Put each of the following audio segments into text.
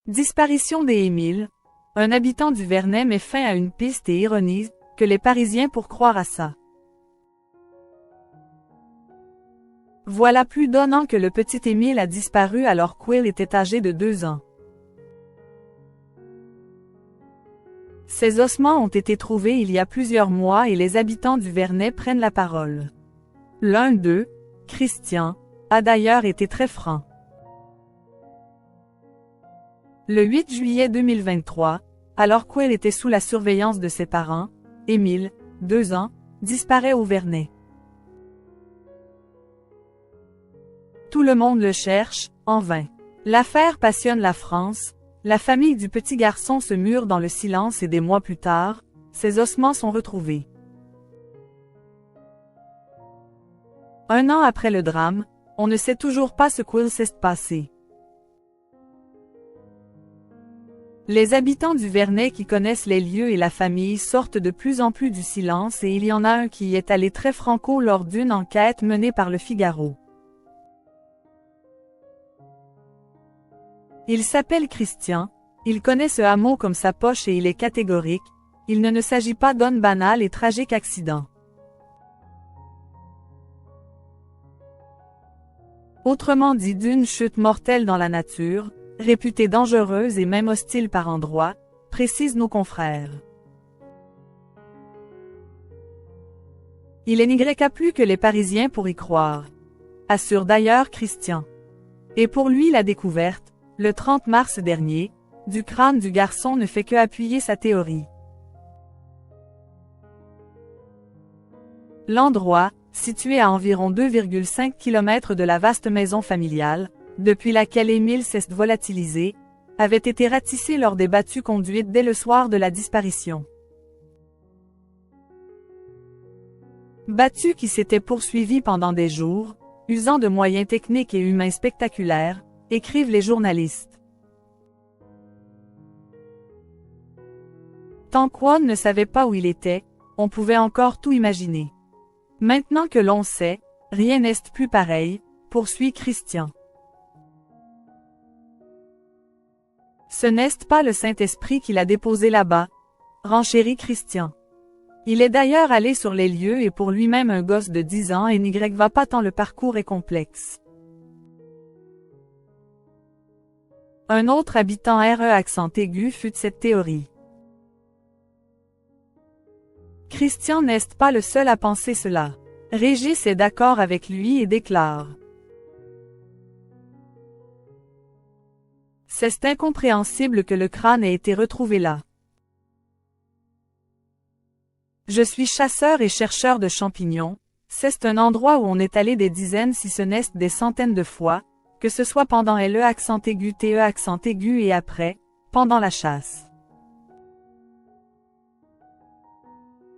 Disparition des Émile. Un habitant du Vernet met fin à une piste et ironise que les Parisiens pour croire à ça. Voilà plus d'un an que le petit Émile a disparu alors qu'Will était âgé de 2 ans. Ses ossements ont été trouvés il y a plusieurs mois et les habitants du Vernet prennent la parole. L'un d'eux, Christian, a d'ailleurs été très franc. Le 8 juillet 2023, alors qu'Will était sous la surveillance de ses parents, Émile, 2 ans, disparaît au Vernet. Tout le monde le cherche, en vain. L'affaire passionne la France, la famille du petit garçon se mure dans le silence et des mois plus tard, ses ossements sont retrouvés. Un an après le drame, on ne sait toujours pas ce qu'il s'est passé. Les habitants du Vernet qui connaissent les lieux et la famille sortent de plus en plus du silence et il y en a un qui y est allé très franco lors d'une enquête menée par le Figaro. Il s'appelle Christian, il connaît ce hameau comme sa poche et il est catégorique, il ne s'agit pas d'un banal et tragique accident. Autrement dit d'une chute mortelle dans la nature, réputée dangereuse et même hostile par endroits, précisent nos confrères. Il n'y a plus que les Parisiens pour y croire, assure d'ailleurs Christian. Et pour lui la découverte, le 30 mars dernier, du crâne du garçon ne fait que appuyer sa théorie. L'endroit, situé à environ 2,5 km de la vaste maison familiale, depuis laquelle Émile s'est volatilisé, avait été ratissé lors des battues conduites dès le soir de la disparition. Battues qui s'étaient poursuivies pendant des jours, usant de moyens techniques et humains spectaculaires, écrivent les journalistes. Tant qu'on ne savait pas où il était, on pouvait encore tout imaginer. Maintenant que l'on sait, rien n'est plus pareil, poursuit Christian. Ce n'est pas le Saint-Esprit qui l'a déposé là-bas, renchérit Christian. Il est d'ailleurs allé sur les lieux et pour lui-même un gosse de 10 ans et n'y va pas tant le parcours est complexe. Un autre habitant RE accent aigu fut de cette théorie. Christian n'est pas le seul à penser cela. Régis est d'accord avec lui et déclare. C'est incompréhensible que le crâne ait été retrouvé là. Je suis chasseur et chercheur de champignons, c'est un endroit où on est allé des dizaines si ce n'est des centaines de fois, que ce soit pendant LE accent aigu TE accent aigu et après, pendant la chasse.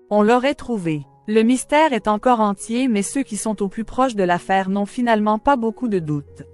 On l'aurait trouvé. Le mystère est encore entier mais ceux qui sont au plus proche de l'affaire n'ont finalement pas beaucoup de doutes.